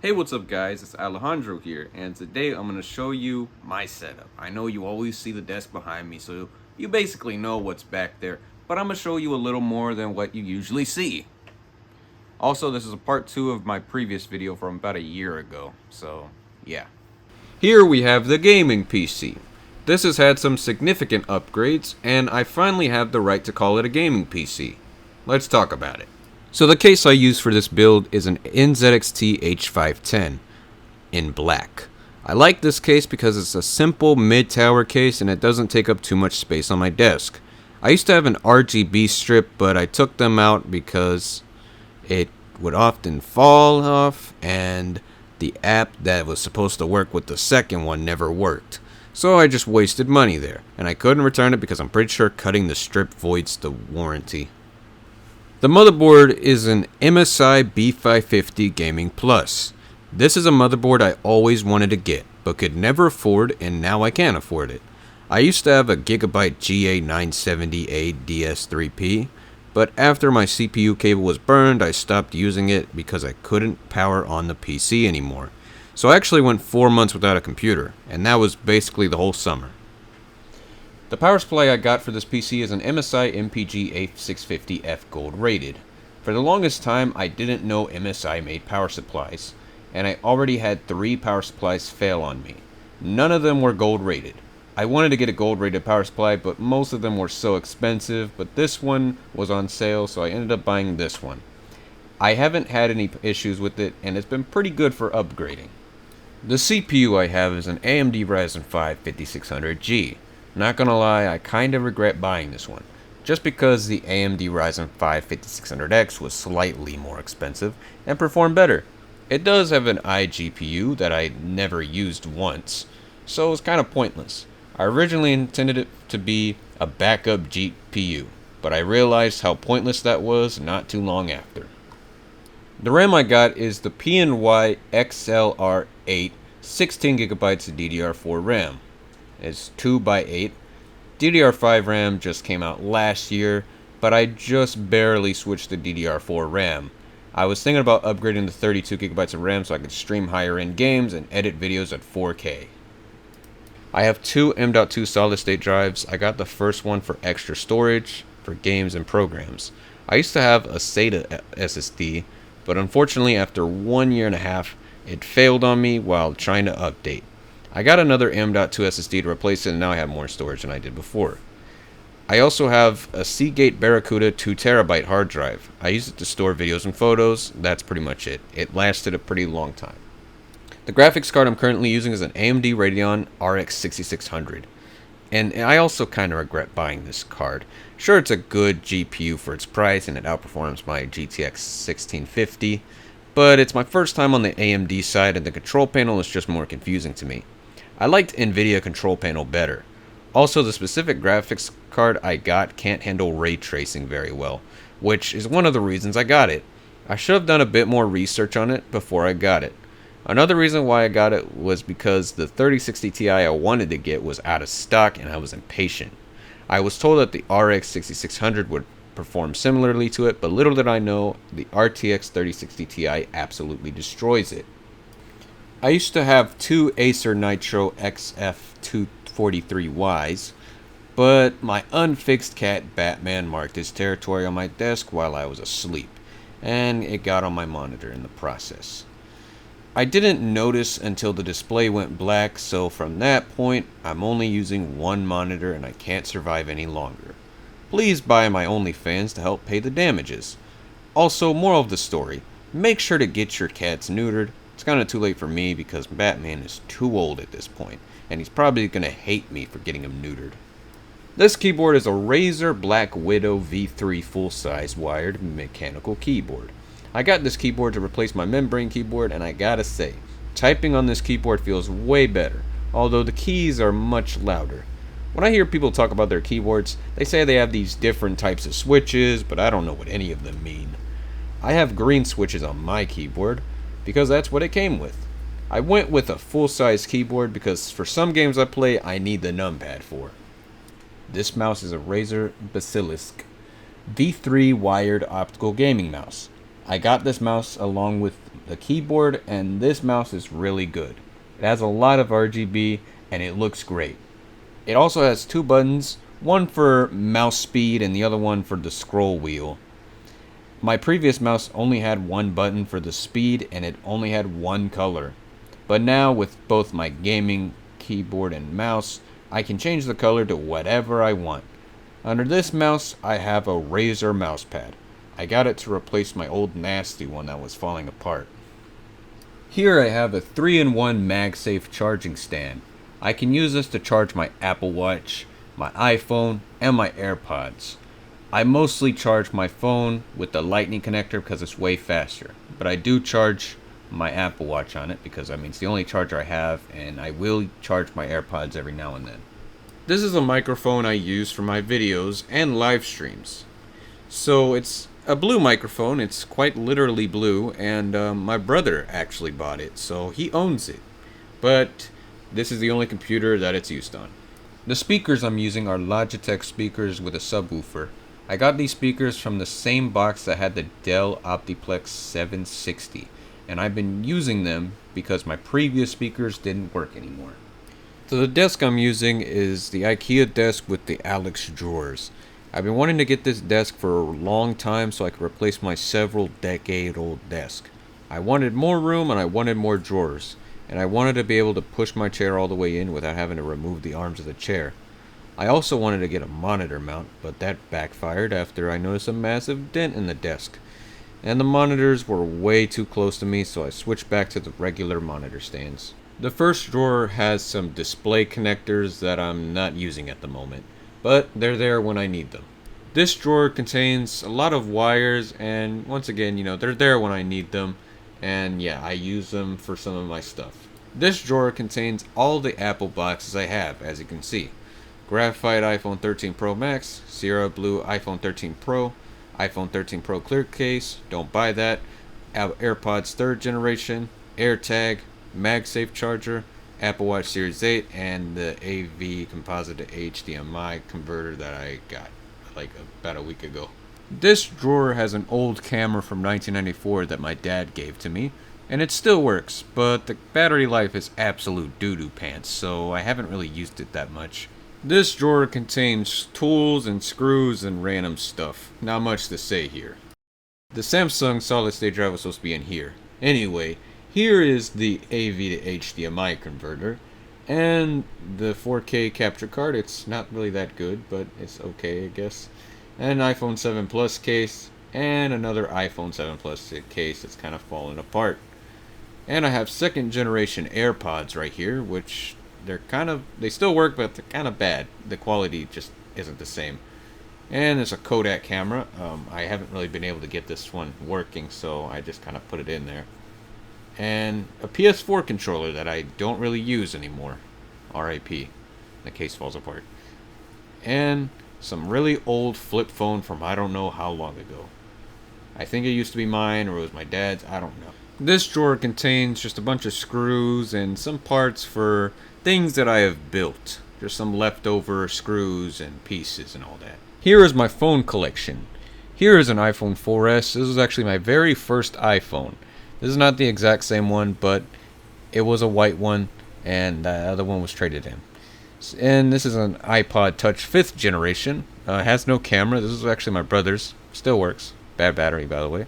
Hey, what's up guys? It's Alejandro here, and today I'm going to show you my setup. I know you always see the desk behind me, so you basically know what's back there, but I'm going to show you a little more than what you usually see. Also, this is a part 2 of my previous video from about a year ago, so yeah. Here we have the gaming PC. This has had some significant upgrades, and I finally have the right to call it a gaming PC. Let's talk about it. So the case I use for this build is an NZXT H510 in black. I like this case because it's a simple mid-tower case and it doesn't take up too much space on my desk. I used to have an RGB strip, but I took them out because it would often fall off and the app that was supposed to work with the second one never worked. So I just wasted money there, and I couldn't return it because I'm pretty sure cutting the strip voids the warranty. The motherboard is an MSI B550 Gaming Plus. This is a motherboard I always wanted to get, but could never afford, and now I can afford it. I used to have a Gigabyte GA970A DS3P, but after my CPU cable was burned, I stopped using it because I couldn't power on the PC anymore. So I actually went 4 months without a computer, and that was basically the whole summer. The power supply I got for this PC is an MSI MPG A650F Gold rated. For the longest time, I didn't know MSI made power supplies, and I already had 3 power supplies fail on me. None of them were gold rated. I wanted to get a gold rated power supply, but most of them were so expensive, but this one was on sale, so I ended up buying this one. I haven't had any issues with it, and it's been pretty good for upgrading. The CPU I have is an AMD Ryzen 5 5600G. Not gonna lie, I kinda regret buying this one, just because the AMD Ryzen 5 5600X was slightly more expensive and performed better. It does have an iGPU that I never used once, so it's kinda pointless. I originally intended it to be a backup GPU, but I realized how pointless that was not too long after. The RAM I got is the PNY XLR8 16GB DDR4 RAM. It's 2x8. DDR5 RAM just came out last year, but I just barely switched to DDR4 RAM. I was thinking about upgrading to 32GB of RAM so I could stream higher end games and edit videos at 4K. I have 2 M.2 solid state drives. I got the first one for extra storage for games and programs. I used to have a SATA SSD, but unfortunately after 1.5 years, it failed on me while trying to update. I got another M.2 SSD to replace it, and now I have more storage than I did before. I also have a Seagate Barracuda 2TB hard drive. I use it to store videos and photos. That's pretty much it. It lasted a pretty long time. The graphics card I'm currently using is an AMD Radeon RX 6600. And I also kind of regret buying this card. Sure, it's a good GPU for its price, and it outperforms my GTX 1650. But it's my first time on the AMD side, and the control panel is just more confusing to me. I liked NVIDIA control panel better. Also, the specific graphics card I got can't handle ray tracing very well, which is one of the reasons I got it. I should have done a bit more research on it before I got it. Another reason why I got it was because the 3060 Ti I wanted to get was out of stock and I was impatient. I was told that the RX 6600 would perform similarly to it, but little did I know, the RTX 3060 Ti absolutely destroys it. I used to have 2 Acer Nitro XF243Ys, but my unfixed cat Batman marked his territory on my desk while I was asleep, and it got on my monitor in the process. I didn't notice until the display went black, so from that point, I'm only using one monitor and I can't survive any longer. Please buy my OnlyFans to help pay the damages. Also, moral of the story, make sure to get your cats neutered. It's kind of too late for me because Batman is too old at this point, and he's probably going to hate me for getting him neutered. This keyboard is a Razer Black Widow V3 full-size wired mechanical keyboard. I got this keyboard to replace my membrane keyboard, and I gotta say, typing on this keyboard feels way better, although the keys are much louder. When I hear people talk about their keyboards, they say they have these different types of switches, but I don't know what any of them mean. I have green switches on my keyboard, because that's what it came with. I went with a full-size keyboard because for some games I play, I need the numpad for. This mouse is a Razer Basilisk V3 wired optical gaming mouse. I got this mouse along with the keyboard, and this mouse is really good. It has a lot of RGB and it looks great. It also has two buttons, one for mouse speed and the other one for the scroll wheel. My previous mouse only had one button for the speed and it only had one color. But now with both my gaming keyboard and mouse, I can change the color to whatever I want. Under this mouse, I have a Razer mouse pad. I got it to replace my old nasty one that was falling apart. Here I have a 3-in-1 MagSafe charging stand. I can use this to charge my Apple Watch, my iPhone, and my AirPods. I mostly charge my phone with the lightning connector because it's way faster. But I do charge my Apple Watch on it because it's the only charger I have, and I will charge my AirPods every now and then. This is a microphone I use for my videos and live streams. So it's a blue microphone, it's quite literally blue, and my brother actually bought it, so he owns it. But this is the only computer that it's used on. The speakers I'm using are Logitech speakers with a subwoofer. I got these speakers from the same box that had the Dell Optiplex 760, and I've been using them because my previous speakers didn't work anymore. So the desk I'm using is the IKEA desk with the Alex drawers. I've been wanting to get this desk for a long time so I could replace my several decade-old desk. I wanted more room and I wanted more drawers, and I wanted to be able to push my chair all the way in without having to remove the arms of the chair. I also wanted to get a monitor mount, but that backfired after I noticed a massive dent in the desk. And the monitors were way too close to me, so I switched back to the regular monitor stands. The first drawer has some display connectors that I'm not using at the moment, but they're there when I need them. This drawer contains a lot of wires, and once again, they're there when I need them, and yeah, I use them for some of my stuff. This drawer contains all the Apple boxes I have, as you can see. Graphite iPhone 13 Pro Max, Sierra Blue iPhone 13 Pro, iPhone 13 Pro clear case, don't buy that, AirPods 3rd generation, AirTag, MagSafe charger, Apple Watch Series 8, and the AV composite to HDMI converter that I got like about a week ago. This drawer has an old camera from 1994 that my dad gave to me, and it still works, but the battery life is absolute doo-doo pants, so I haven't really used it that much. This drawer contains tools and screws and random stuff. Not much to say here. The Samsung solid state drive was supposed to be in here. Anyway, here is the AV to HDMI converter and the 4K capture card. It's not really that good, but it's okay, I guess. And an iPhone 7 Plus case and another iPhone 7 Plus case that's kind of falling apart. And I have 2nd generation AirPods right here, which they still work, but they're kind of bad. The quality just isn't the same. And there's a Kodak camera. I haven't really been able to get this one working, so I just kind of put it in there. And a PS4 controller that I don't really use anymore. RIP. The case falls apart. And some really old flip phone from I don't know how long ago. I think it used to be mine or it was my dad's, I don't know. This drawer contains just a bunch of screws and some parts for things that I have built. Just some leftover screws and pieces and all that. Here is my phone collection. Here is an iPhone 4S. This was actually my very first iPhone. This is not the exact same one, but it was a white one and the other one was traded in. And this is an iPod Touch 5th generation. It has no camera. This is actually my brother's. Still works. Bad battery, by the way.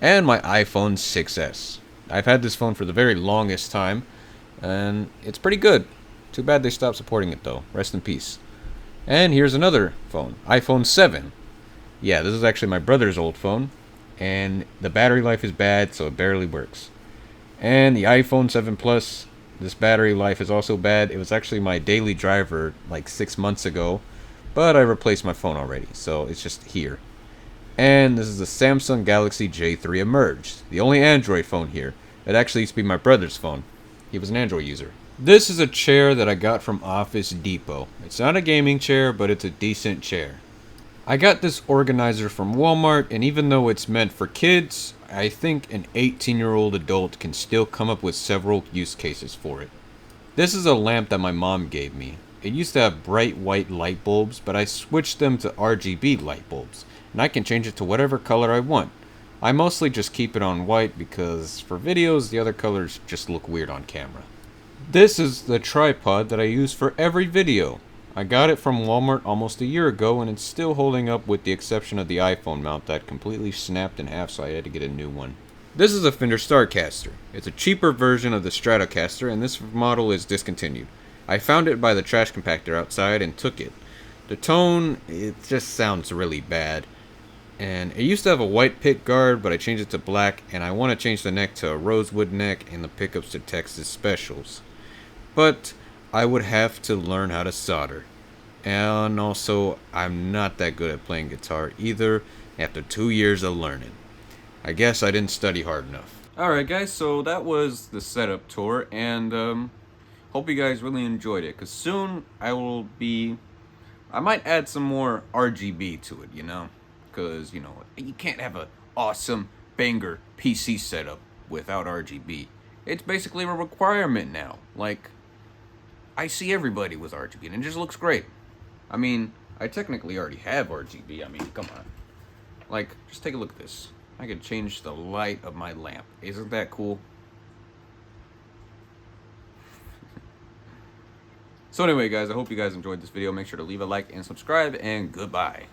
And my iPhone 6S. I've had this phone for the very longest time, and it's pretty good. Too bad they stopped supporting it, though. Rest in peace. And here's another phone, iPhone 7. Yeah, this is actually my brother's old phone, and the battery life is bad, so it barely works. And the iPhone 7 Plus, this battery life is also bad. It was actually my daily driver like 6 months ago, but I replaced my phone already, so it's just here. And this is the Samsung Galaxy J3 Emerge, the only Android phone here. It actually used to be my brother's phone. He was an Android user. This is a chair that I got from Office Depot. It's not a gaming chair, but it's a decent chair. I got this organizer from Walmart, and even though it's meant for kids, I think an 18-year-old adult can still come up with several use cases for it. This is a lamp that my mom gave me. It used to have bright white light bulbs, but I switched them to RGB light bulbs, and I can change it to whatever color I want. I mostly just keep it on white because for videos, the other colors just look weird on camera. This is the tripod that I use for every video. I got it from Walmart almost a year ago and it's still holding up with the exception of the iPhone mount that completely snapped in half, so I had to get a new one. This is a Fender Starcaster. It's a cheaper version of the Stratocaster and this model is discontinued. I found it by the trash compactor outside and took it. The tone, it just sounds really bad. And it used to have a white pick guard, but I changed it to black, and I want to change the neck to a rosewood neck and the pickups to Texas Specials. But I would have to learn how to solder. And also, I'm not that good at playing guitar either after 2 years of learning. I guess I didn't study hard enough. Alright guys, so that was the setup tour, and hope you guys really enjoyed it, because soon I might add some more RGB to it, you know? Because, you know, you can't have an awesome banger PC setup without RGB. It's basically a requirement now. Like, I see everybody with RGB, and it just looks great. I mean, I technically already have RGB. I mean, come on. Like, just take a look at this. I could change the light of my lamp. Isn't that cool? So anyway, guys, I hope you guys enjoyed this video. Make sure to leave a like and subscribe, and goodbye.